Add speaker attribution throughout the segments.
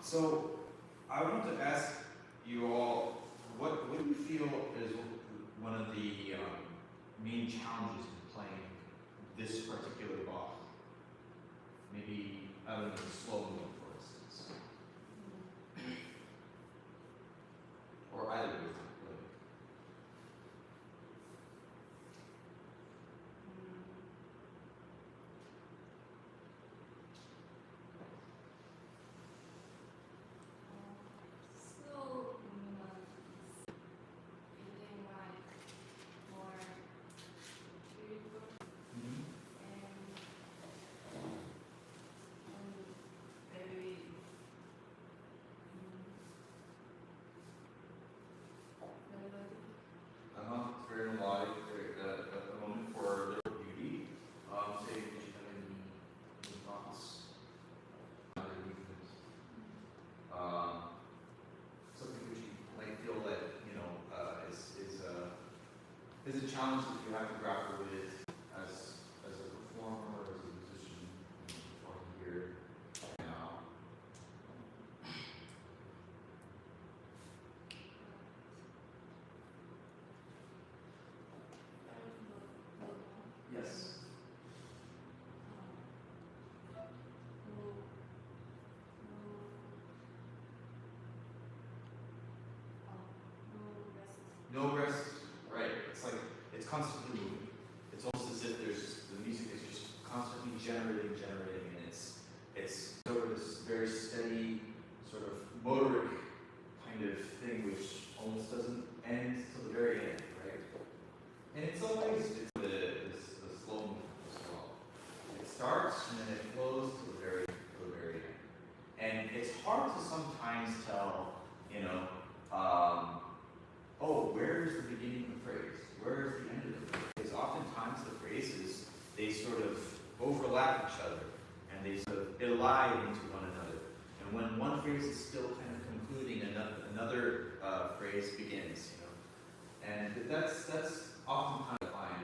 Speaker 1: So I want to ask you all, what do you feel is one of the main challenges in playing this particular Bach? Maybe, I don't know, slow mode, for instance. Or either of them, really. It's very melodic, a moment for their beauty. Say, do you have any thoughts? Something which you might feel that, is a challenge that you have to grapple with as a performer or as a musician performing here. constantly moving. It's almost as if the music is just constantly generating, and it's sort of this very steady, sort of motoric kind of thing, which almost doesn't end till the very end, right? And it's always the slow movement as well. It starts and then it flows to the very end. And it's hard to sometimes tell, oh, where is the beginning of the phrase? Where is the end of the phrase? Because oftentimes the phrases, they sort of overlap each other and they sort of elide into one another. And when one phrase is still kind of concluding, another phrase begins, And that's oftentimes I find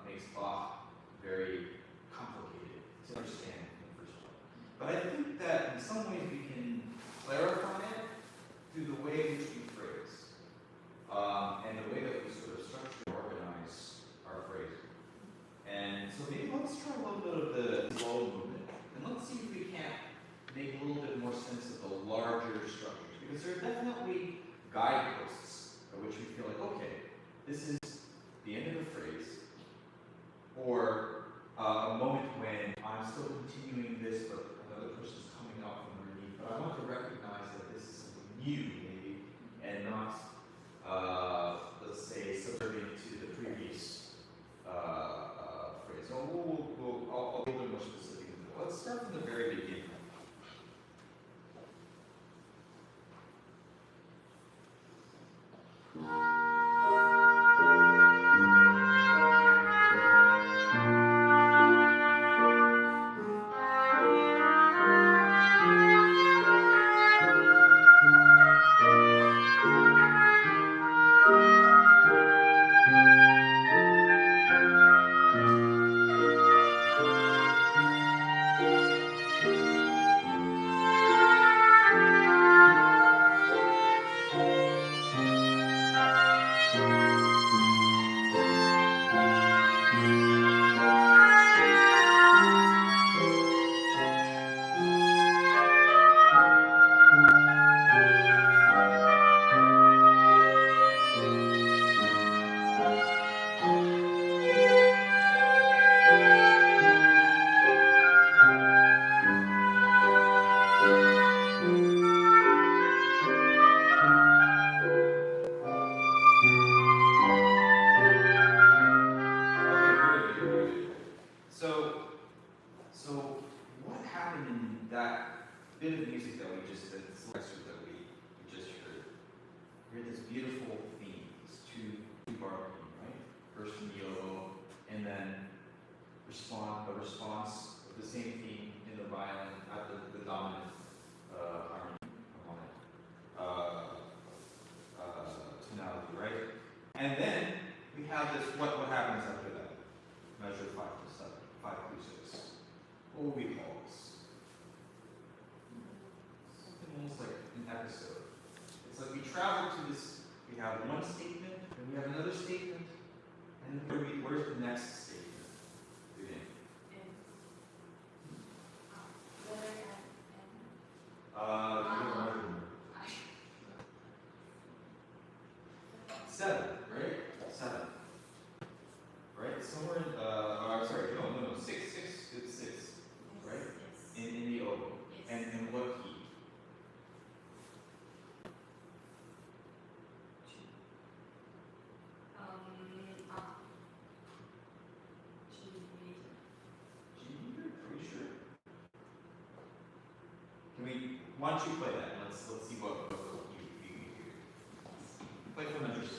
Speaker 1: makes Bach very complicated to understand in the first place. But I think that in some ways we can clarify it through the way in which we phrase, and the way that we sort of structure and organize our phrase. And so maybe let's try a little bit of the slow movement, and let's see if we can't make a little bit more sense of the larger structures, because there are definitely guideposts at which we feel like, okay, this is the end of the phrase, or a moment when I'm still continuing this, but another person's coming out from underneath. But I want to recognize that this is something new, maybe, and not, let's say, subservient to the previous phrase. So I'll be a little more specific. Let's start from the very beginning. So what happened in that bit of music that we just did, this lecture that we just heard? We heard this beautiful theme, this two-bar theme, right? First in the oboe, and then a response of the same theme in the violin at the dominant harmonic tonality, right? And then we have this. What happens after that? Measure 5 to 7, 5 to 6. What would we call this? Something almost like an episode. It's like we travel to this, we have one statement, and we have another statement, and where's the next statement? Begin. Seven, right? 7. Right? Somewhere in, sorry, no, 6, it's 6. Right? In the oboe. And what key? G major, pretty sure. Why don't you play that? Let's see what you hear. Play for measure 6.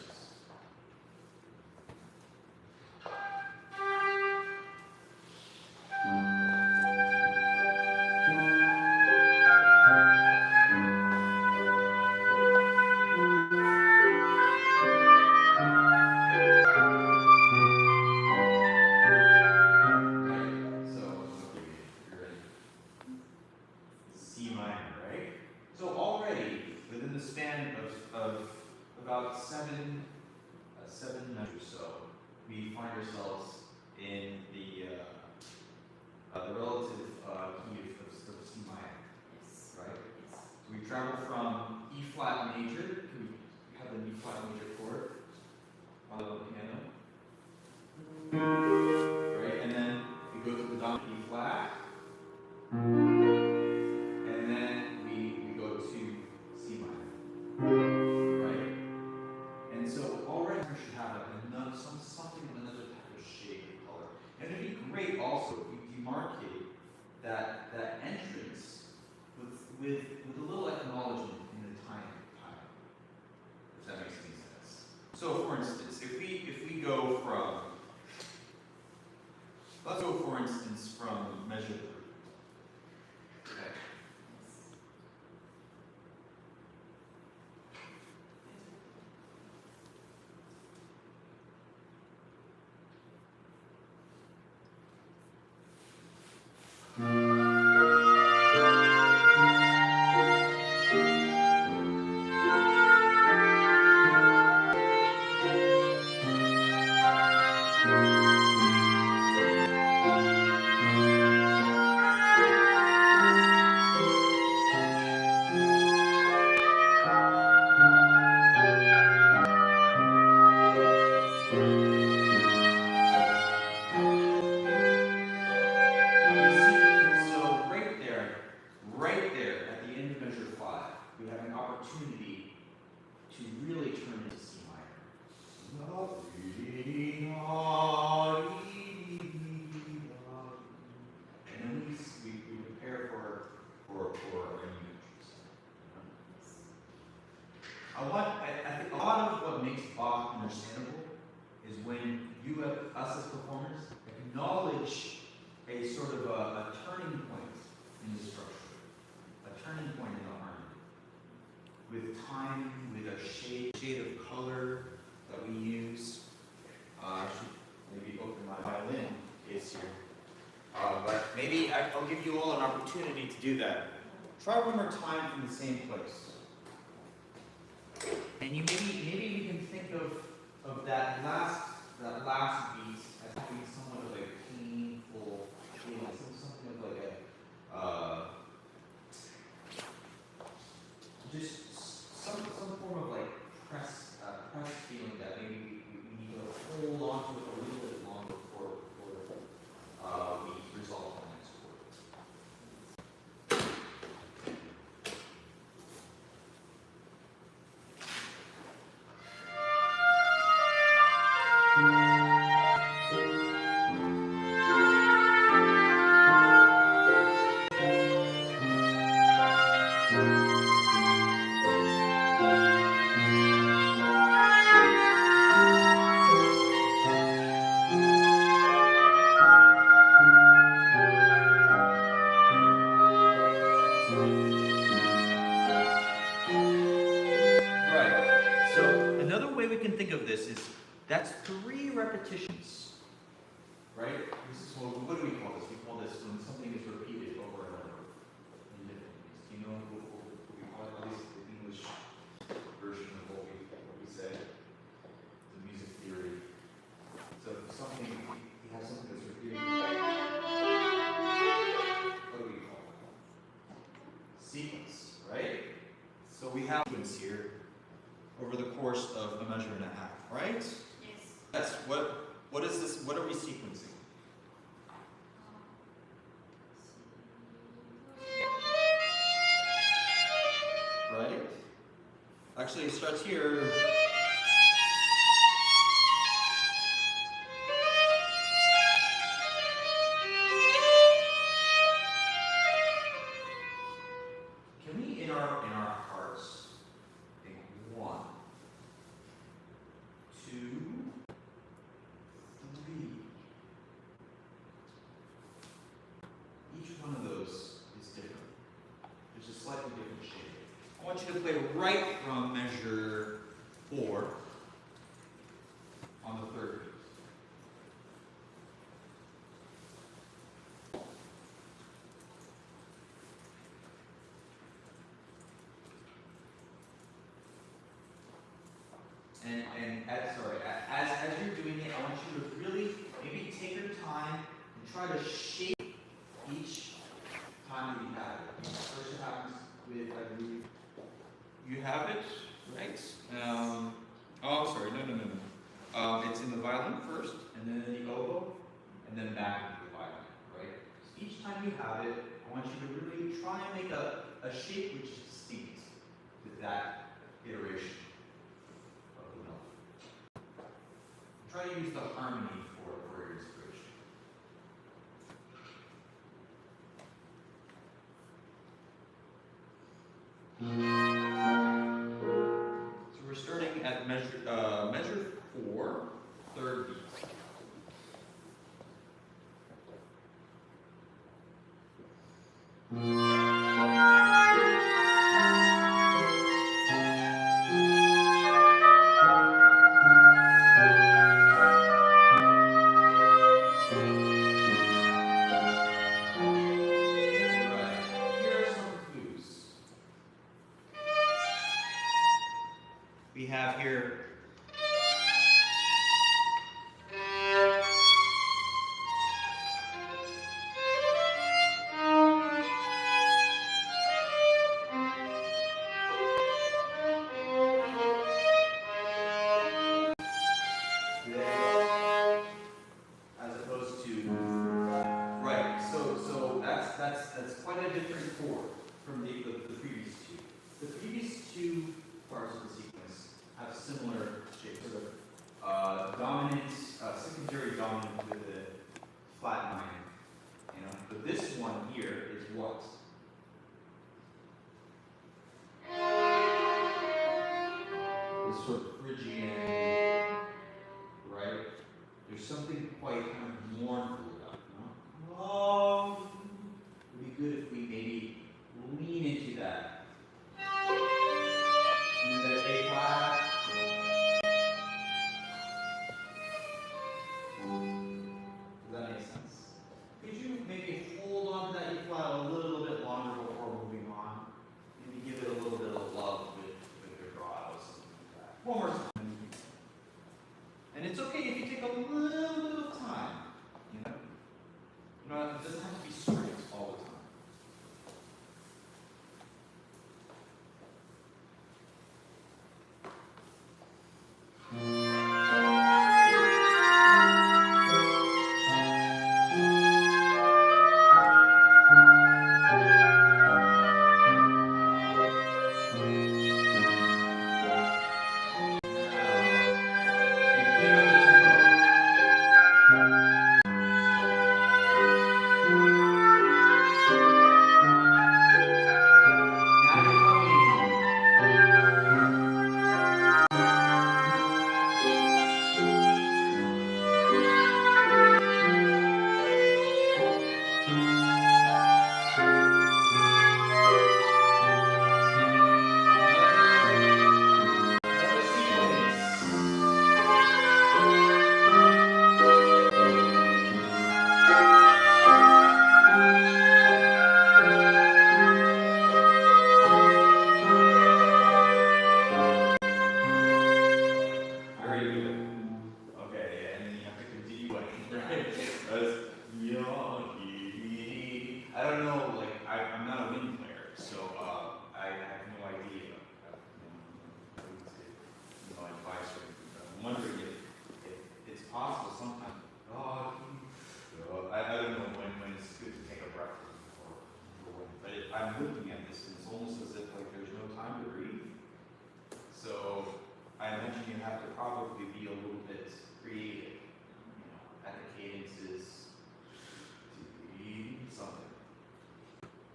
Speaker 1: About seven measures or so, we find ourselves in the relative key of C minor, right? So we travel from E flat major. Can we have an E flat major chord on the piano? with a little acknowledgement in the time, if that makes any sense. So for instance, if we go from, let's go for instance from measure 3. Okay. Right there, at the end of measure 5, we have an opportunity to really turn into C minor. And then we prepare for our new measures. I think a lot of what makes Bach understandable is when you, us as performers, acknowledge a sort of a turning point in the structure. A turning point in the harmony. With time, with a shade of color that we use. I should maybe open my violin case here. But maybe I'll give you all an opportunity to do that. Try one more time from the same place. And maybe you can think of that last beat as having somewhat of a painful feeling, something of like a just some form of like press feeling that maybe we need to hold on to it a little bit longer before we resolve the next chord. Think of this is that's 3 repetitions, right? This is what do we call this? We call this when something is repeated over and over in different ways. Do you know what we call it? At least the English version of what we say, the music theory. So something we have something that's repeated. What do we call it? Sequence, right? So we have sequence here over the course of a measure and a half, right? Yes. That's what is this? What are we sequencing? Right? Actually, it starts here. Can we, in our hearts, think 1, 2, 3. Each one of those is different. There's a slightly different shape. I want you to play right from measure 4 on the 3rd beat. And as you're doing it, I want you to really maybe take your time and try to shape each time that you have it. First it happens with, I believe, you have it, right? Oh, I'm sorry, no. It's in the violin first, and then in the oboe, and then back into the violin, right? So each time you have it, I want you to really try and make a shape which is distinct with that iteration. Try to use the harmony for your inspiration. So we're starting at measure 4, third beat. We have here as opposed to right. So that's quite a different chord from the previous two. The previous two parts of the sequence have similar shapes, sort of dominant, secondary dominant with a flat minor. But this one here is what? This sort of Phrygian, right? There's something quite kind of mournful about it. Oh, it would be good if we maybe lean into that. And then A flat. Does that make sense? Could you maybe hold on to that E flat a little bit longer before moving on? Maybe give it a little bit of love with your brows. One more time. And it's okay if you take a little bit of time. It doesn't have to be straight all the time.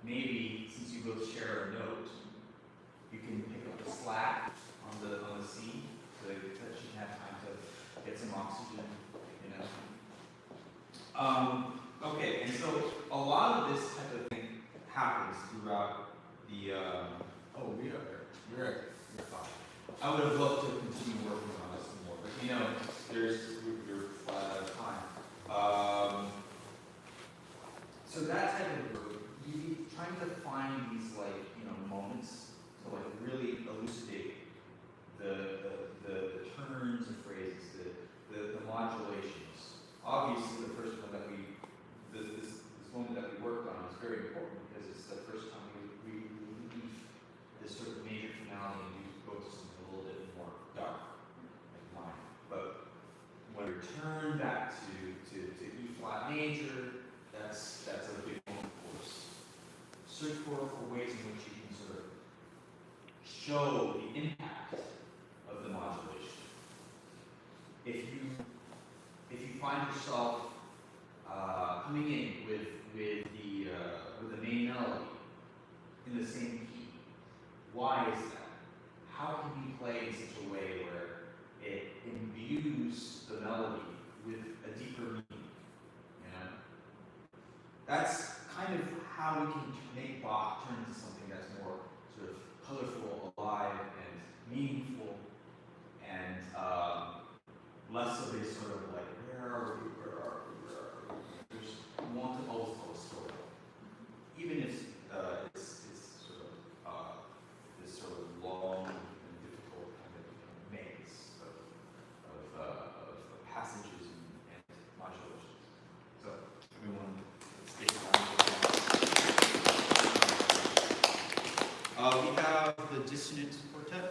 Speaker 1: Maybe since you both share a note, you can pick up the slack on the C so that she can have time to get some oxygen. Okay, and so a lot of this type of thing happens throughout the. Oh, we are there. You're fine. I would have loved to continue working on this some more, but you're flat out of time. So that type of work, you be trying to find these moments to really elucidate the turns of phrases, the modulations. Obviously, the first one that this moment that we worked on is very important because it's the first time we leave this sort of major finale and we go to something a little bit more dark, like mine. But when we return back to E flat major, that's a big one, of course. Search for ways in which you can sort of show the impact of the modulation. If you find yourself coming in with the main melody in the same key, Why is that? How can you play in such a way where it imbues the melody with a deeper meaning? You know? That's kind of how we can make Bach turn into something that's more sort of colorful, alive, and meaningful, and less of a sort of like, where are we, where are we, where are we? There's want to always tell a story. Even if it's sort of this sort of long and difficult kind of maze of passages and modulations. So everyone stick around. We have the dissonant quartet.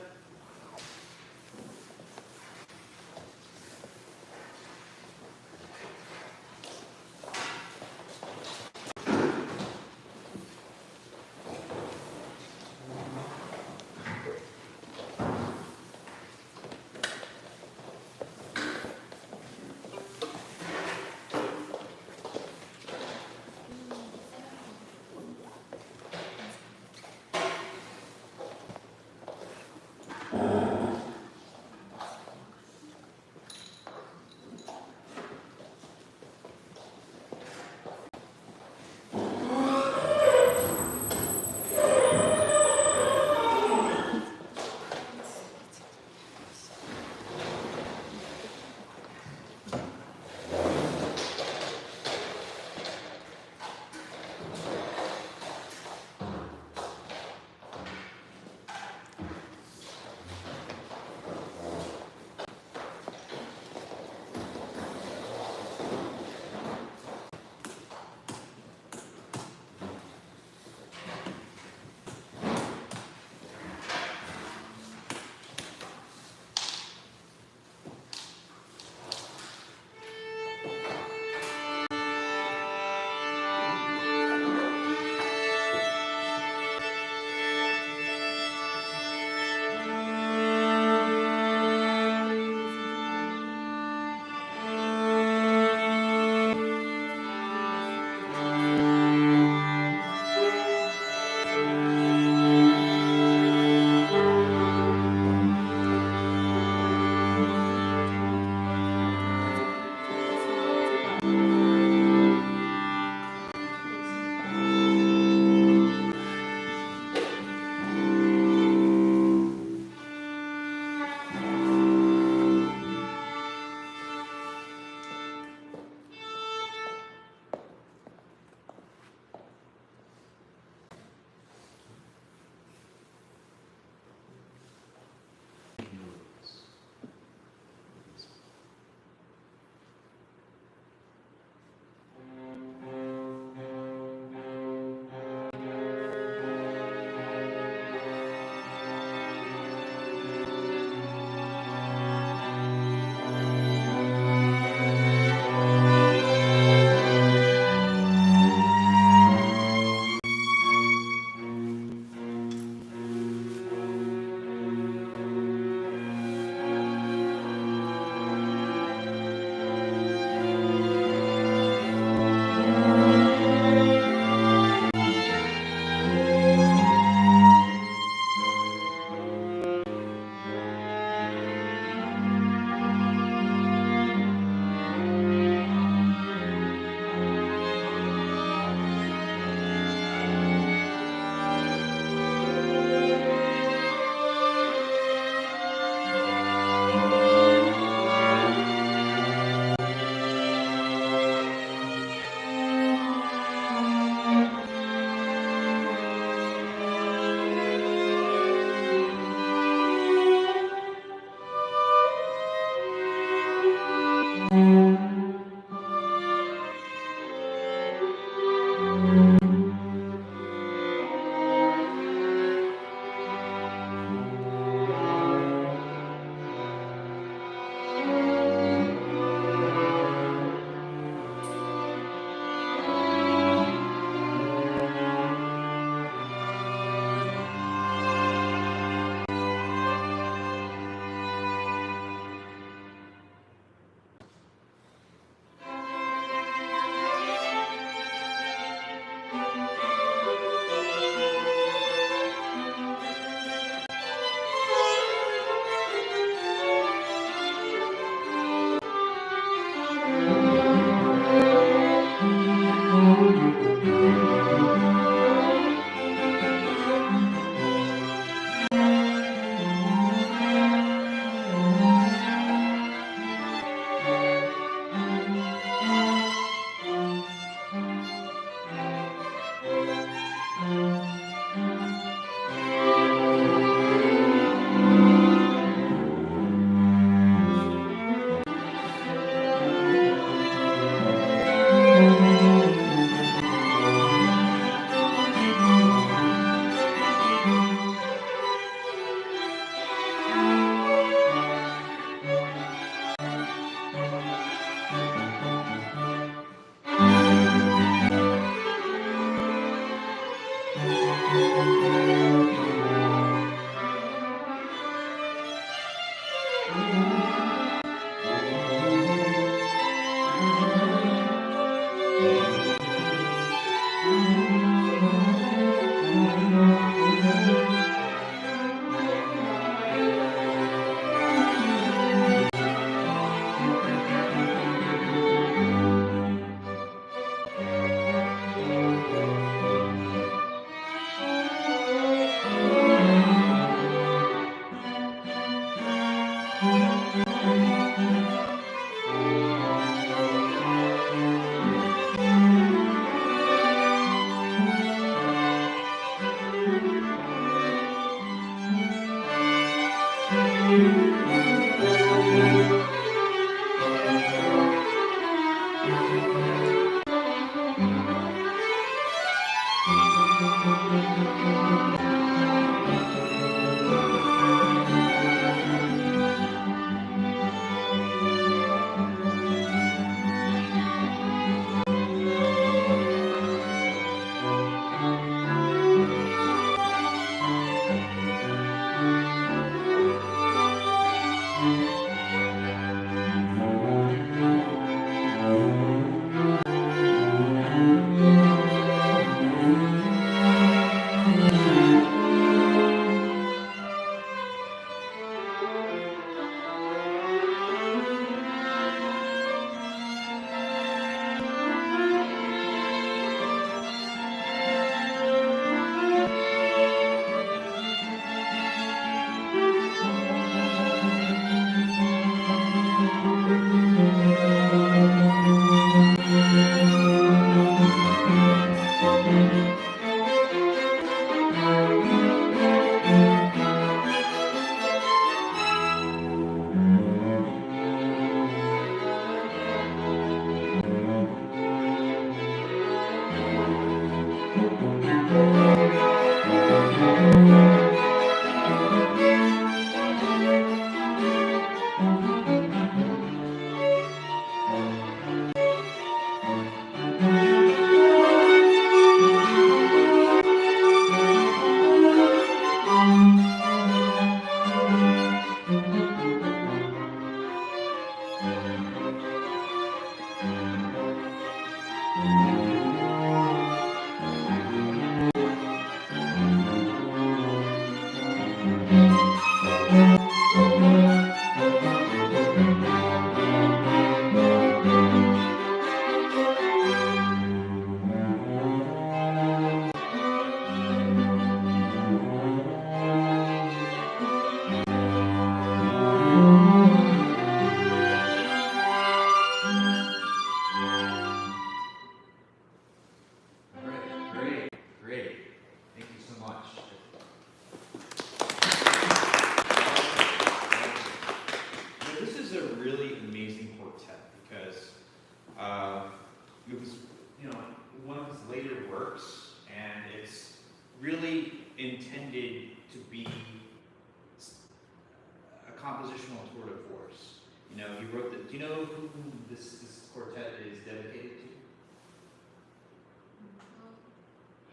Speaker 1: compositional tour de force. You know, he wrote the. Do you know who this quartet is dedicated to?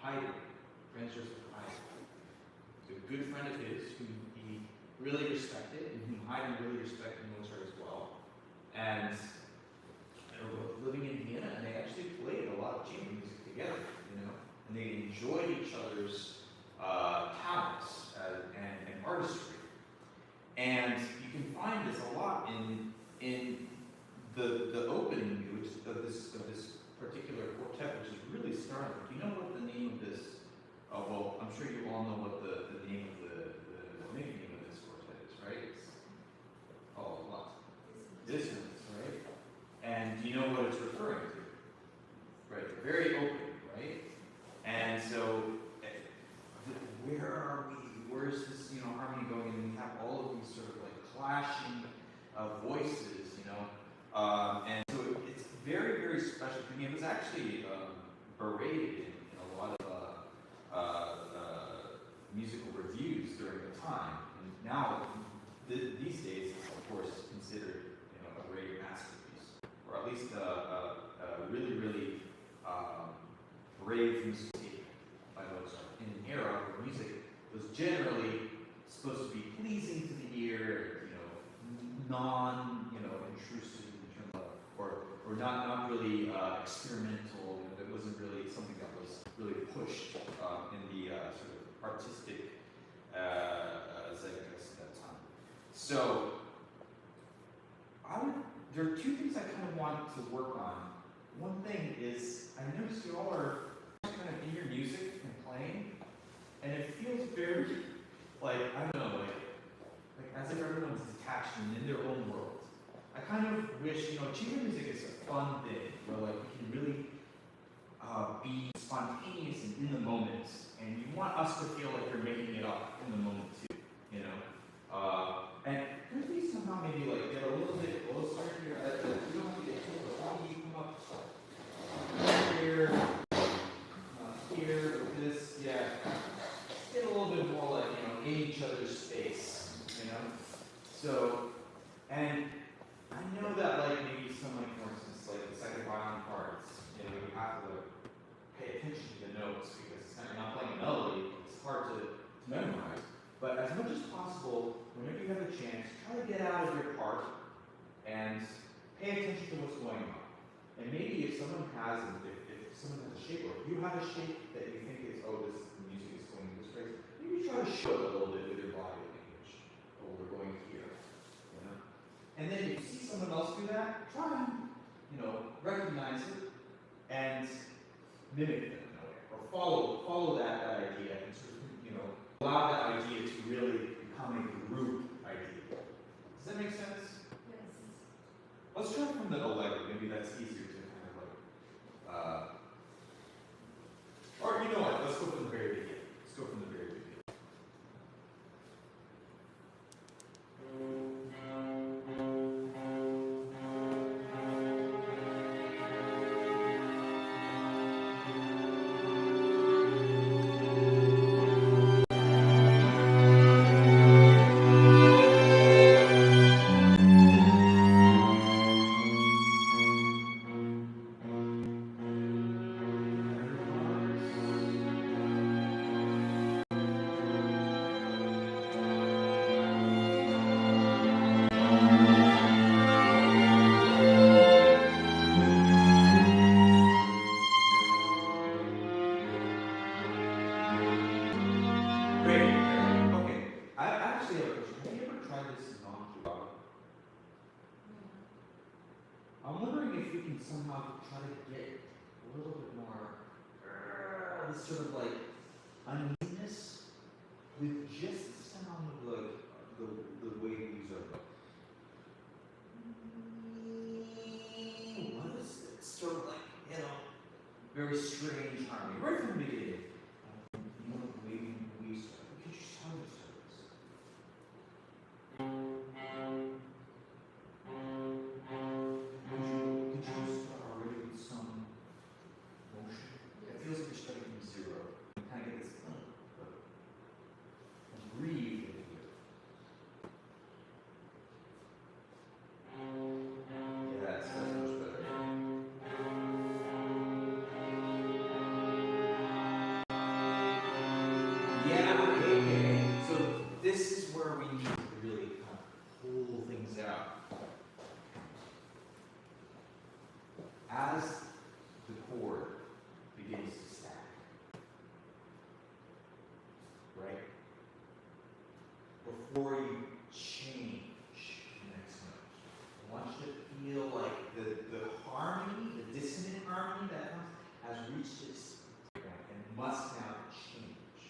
Speaker 1: Haydn, Franz Joseph Haydn. He's a good friend of his who he really respected, and whom Haydn really respected Mozart as well. And they were both living in Vienna, and they actually played a lot of chamber music together. You know, and they enjoyed each other's talents and artistry. And you can find this a lot in the opening of this particular quartet, which is really startling. Do you know what the name of this? Oh, well, I'm sure you all know what the name of the nickname of this quartet is, right? It's called what? Dissonance, right? And do you know what it's referring to? Right, very open, right? And so, where are we? Where's this, harmony going? And we have all of these sort of like clashing voices, and so it's very, very special to me. It was actually berated in a lot of musical reviews during the time. And now, these days, it's of course considered, a great masterpiece, or at least a really, really brave musical statement by Mozart in an era where music non-intrusive in terms of, or not really experimental. That wasn't really something that was really pushed in the sort of artistic zeitgeist at that time. So there are two things I kind of want to work on. One thing is, I noticed you all are kind of in your music and playing, and it feels very, like, I don't know, like as if everyone's detached and in their own world. I kind of wish, chamber music is a fun thing, where like we can really be spontaneous and in the moment, and you want us to feel like you're making it up in the moment too, and could we somehow maybe like get a little bit closer here? You don't have to get too close. How do you come up here, here, with this? Yeah. Just get a little bit more like, in each other's space, So, and I know that like maybe some like, for instance, like the second violin parts, you have to pay attention to the notes because it's not, you're not playing a melody. It's hard to memorize. But as much as possible, whenever you have a chance, try to get out of your part and pay attention to what's going on. And maybe if someone has a shape, or if you have a shape that you think is, this music is going this way, maybe try to show it a little bit with your body language. Oh, we're going here, And then if you see someone else do that, try and, recognize it and mimic them in a way, or follow that idea and sort of, allow that idea to really become a group idea. Does that make sense?
Speaker 2: Yes.
Speaker 1: Let's try from the Allegro. Maybe that's easier to kind of like, or you know what? Let's go from the very beginning. Let's go from the very beginning. Somehow try to get a little bit more this sort of like uneasiness with just the sound of the way we use our book. What is it? Sort of like, very strange harmony. Right from the beginning. The way we start. Could you just tell me this? As the chord begins to stack, right? Before you change the next note, I want you to feel like the harmony, the dissonant harmony that comes, has reached its point and must now change.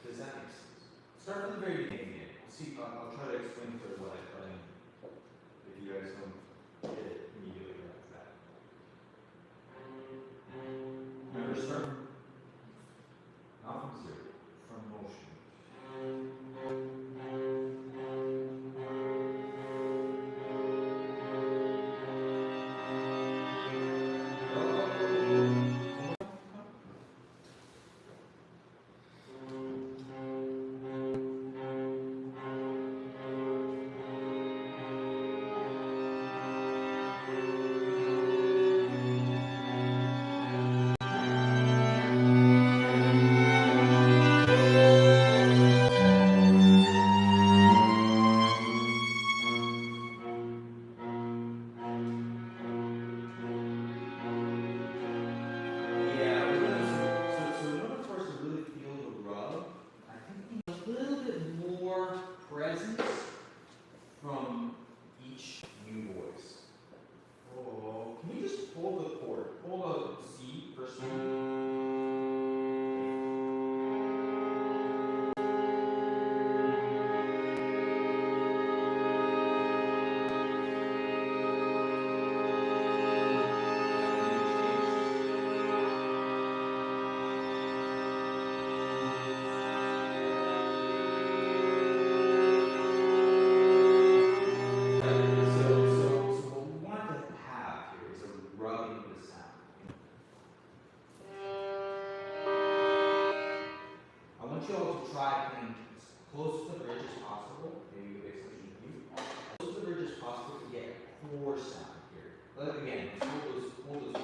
Speaker 1: Does that make sense? Start from the very beginning again. See, I'll try to explain further what I put in. If you guys don't get it immediately after that. Remember, start not from zero, from motion. try playing as close to the bridge as possible. Maybe with exception of you. As close to the bridge as possible to get core sound here. But again, hold those bridges.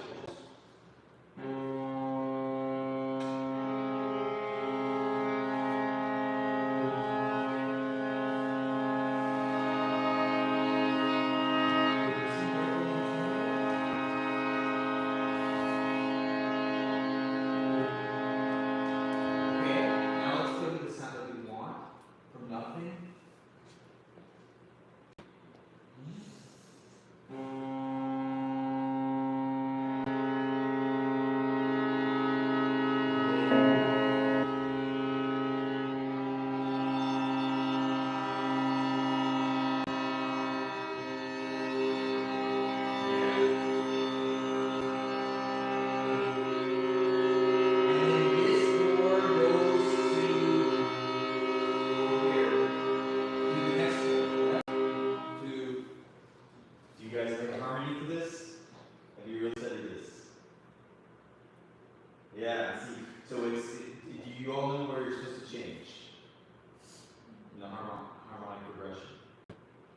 Speaker 1: Yeah, see, so do you all know where you're supposed to change? The harmonic progression.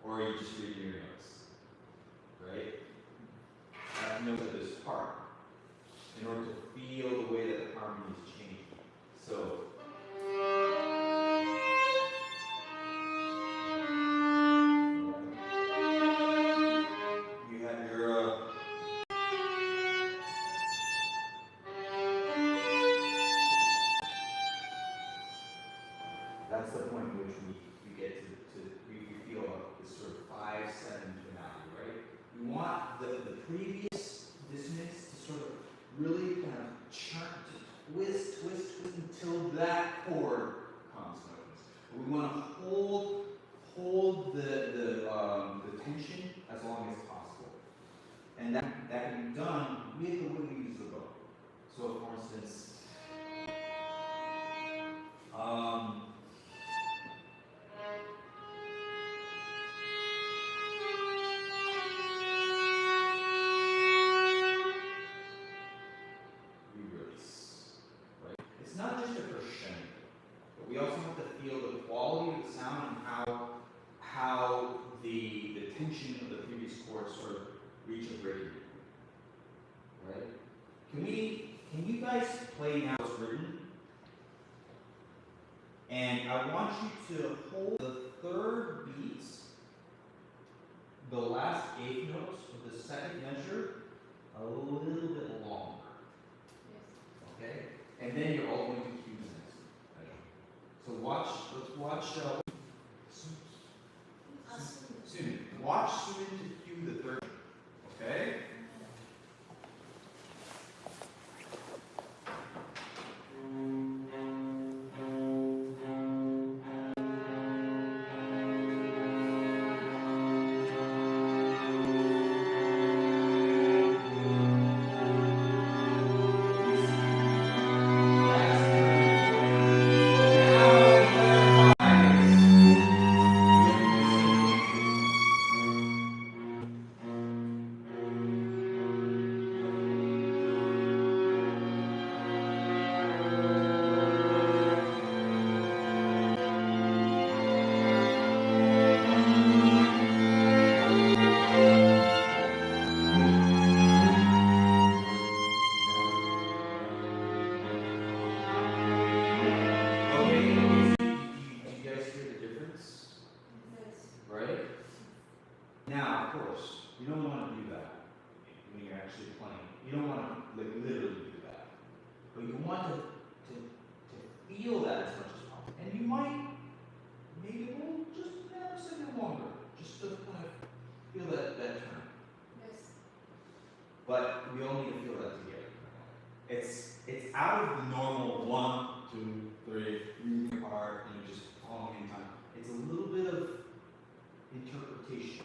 Speaker 1: Or are you just reading your notes? Right? I have to know that this part in order to feel the way that the harmony is changing. So, you have your that's the point in which we get to we feel this sort of 5/7 finale, right? We want the previous dissonance to sort of really kind of churn, to twist until that chord comes notice. We want to hold the tension as long as possible, and that can be done with the way we use the bow. So, for instance. It's not just a crescendo, but we also have to feel the quality of the sound and how the tension of the previous chord sort of reach a breaking point. Right? Can you guys play now as written? And I want you to hold the third beats, the last eighth notes of the second measure, a little bit longer. Okay? And then you're all going to cue the next measure. So let's watch Suliman. Watch Suliman to cue the third. Okay? Now, of course, you don't want to do that when you're actually playing. You don't want to literally do that. But you want to feel that as much as possible. And you might maybe just a second longer, just to kind of feel that turn. Yes. But we all need to feel that together. It's out of the normal 1, 2, 3, moving apart, and you're just following in time. It's a little bit of interpretation.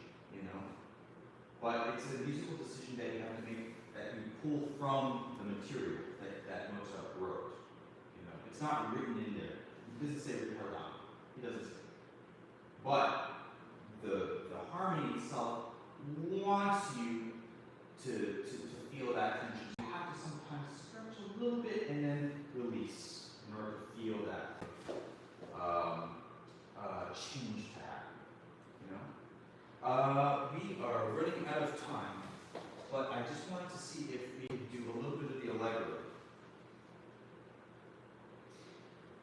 Speaker 1: But it's a musical decision that you have to make, that you pull from the material that Mozart wrote. It's not written in there. He doesn't say Ricardo. He doesn't say. But the harmony itself wants you to feel that tension. You have to sometimes stretch a little bit and then release in order to feel that We are running out of time, but I just wanted to see if we could do a little bit of the allegro.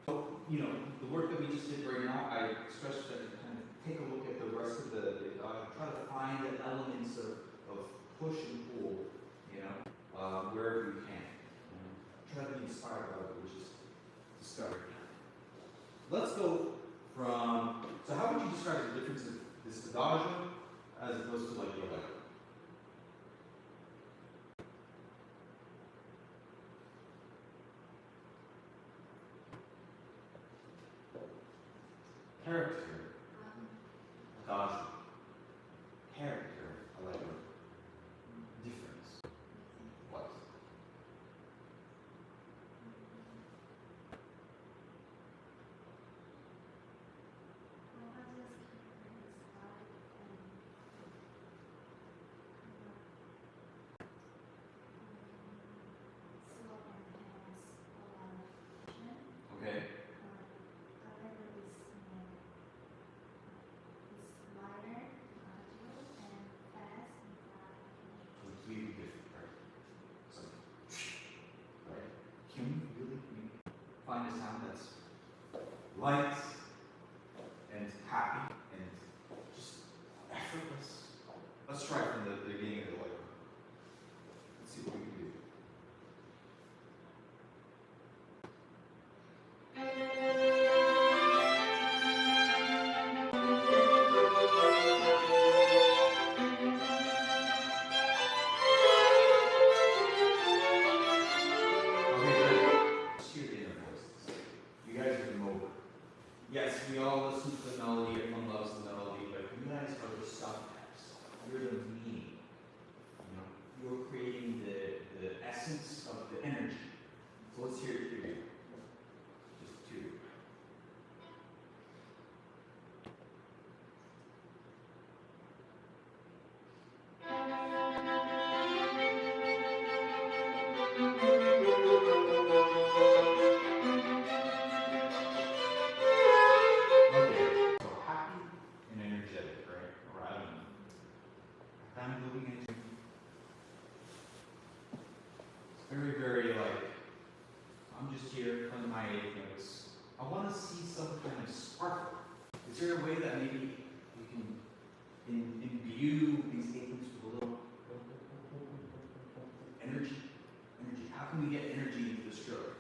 Speaker 1: So, you know, the work that we just did right now, I stressed that you kind of take a look at the rest of try to find the elements of push and pull, you know, wherever you can. Try to be inspired by it, which is discovery. Let's go from, so how would you describe the difference of this adagio as opposed to like the allegro? Character, adagio. Character, allegro. Difference. What? Okay. Completely different, right? So, right? Can we really find a sound that's light and happy and just effortless? Let's try from the beginning of the allegro. Let's see what we can do. Yes, we all listen to the melody, everyone loves the melody, but you guys are the subtext. You're the meaning. You know, you're creating the essence of the energy. So let's hear it through you. Just two. Very, very like, I'm just here playing my eighth notes. I want to see some kind of sparkle. Is there a way that maybe you can imbue these eighth notes with a little energy? How can we get energy into the stroke?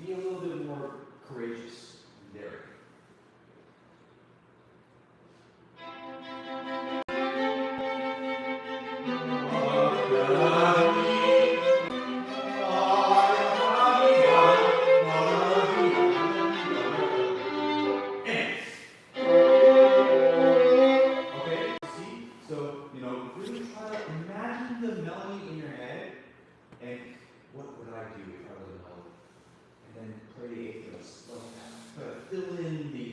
Speaker 1: Be a little bit more courageous and daring. Okay, see? So, you know, really try to imagine the melody in your head and what would I do if I was a melody? And then play the eighth notes like that. Fill in the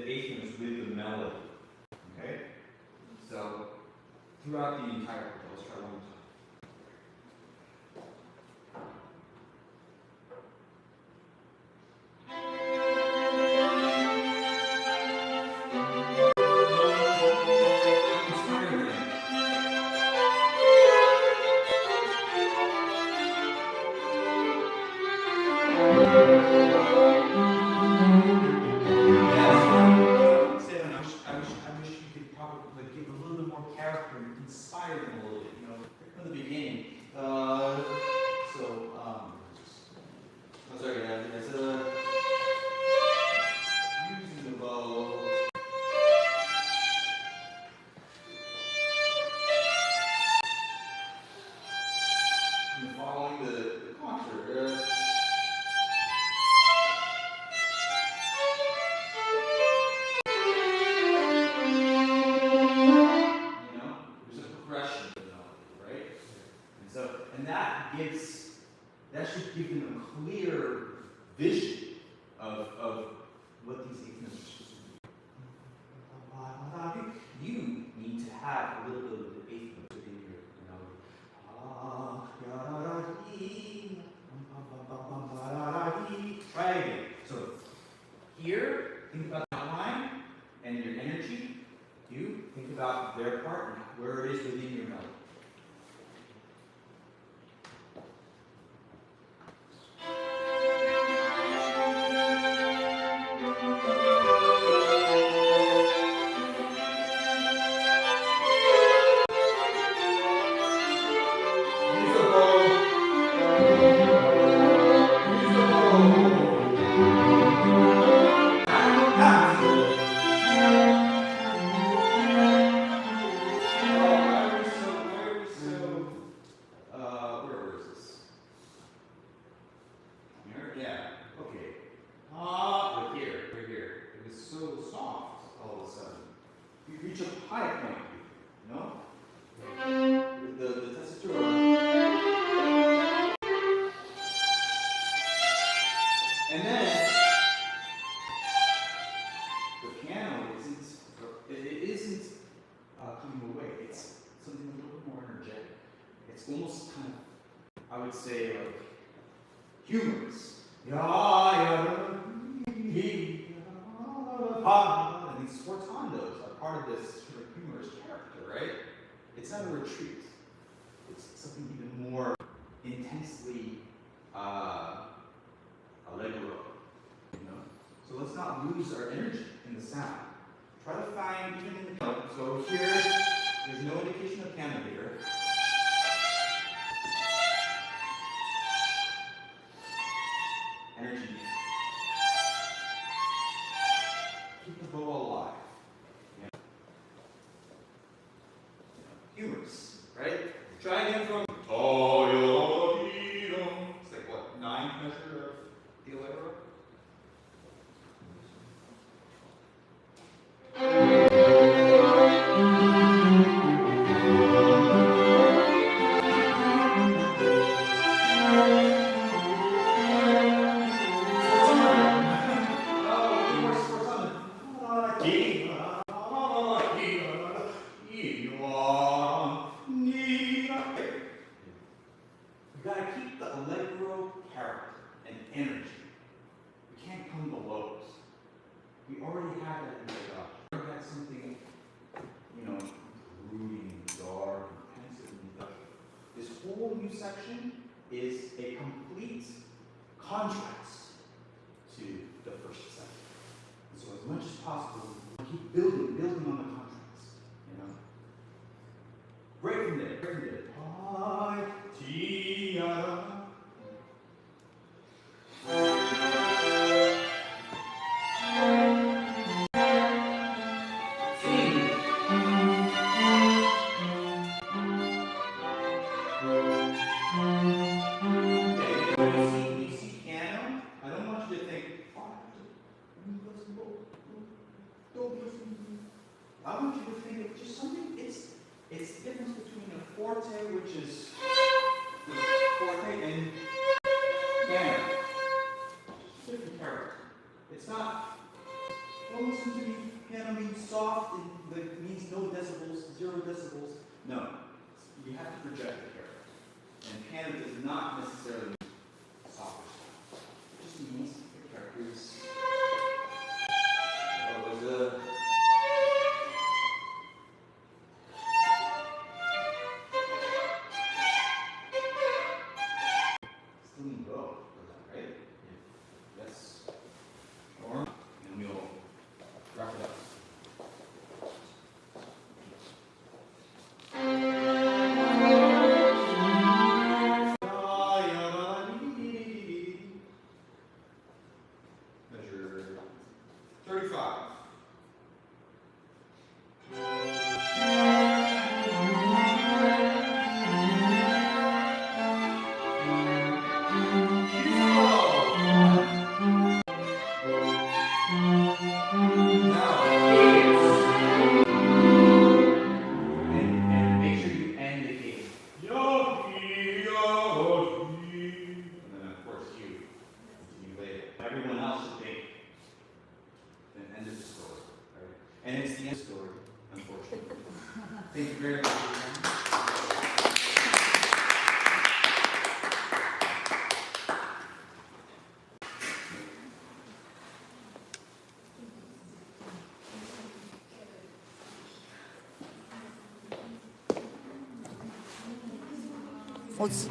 Speaker 1: eighth notes with the melody. Okay? So throughout the entire chord, let's try one more time. Inspire them a little bit, you know, from the beginning. I'm sorry, there's using the bow. And following the contour. vision of what these eighth notes are supposed to be. You need to have a little bit of the eighth notes within your melody. Try again. So here, think about the line and your energy. You think about their part and where it is within your melody. Humorous. And these portandos are part of this sort of humorous character, right? It's not a retreat. It's something even more intensely allegro, you know? So let's not lose our energy in the sound. Try to find, even in the note, so here, there's no indication of piano here. Energy. Keep the bow alive. Yeah. Humorous, right? Try again from it's like what, 9th measure of the allegro? Section is a complete contrast to the first section. And so as much as possible, keep building on the contrast, you know? Right from there. I want you to think of just something, it's the difference between a forte, which is the forte, and piano. Different character. It's not, don't listen to me, piano means soft, it means no decibels, 0 decibels. No, you have to project the character. And piano does not necessarily mean soft or soft. It just means the character is, later. Thank you very much.
Speaker 2: What's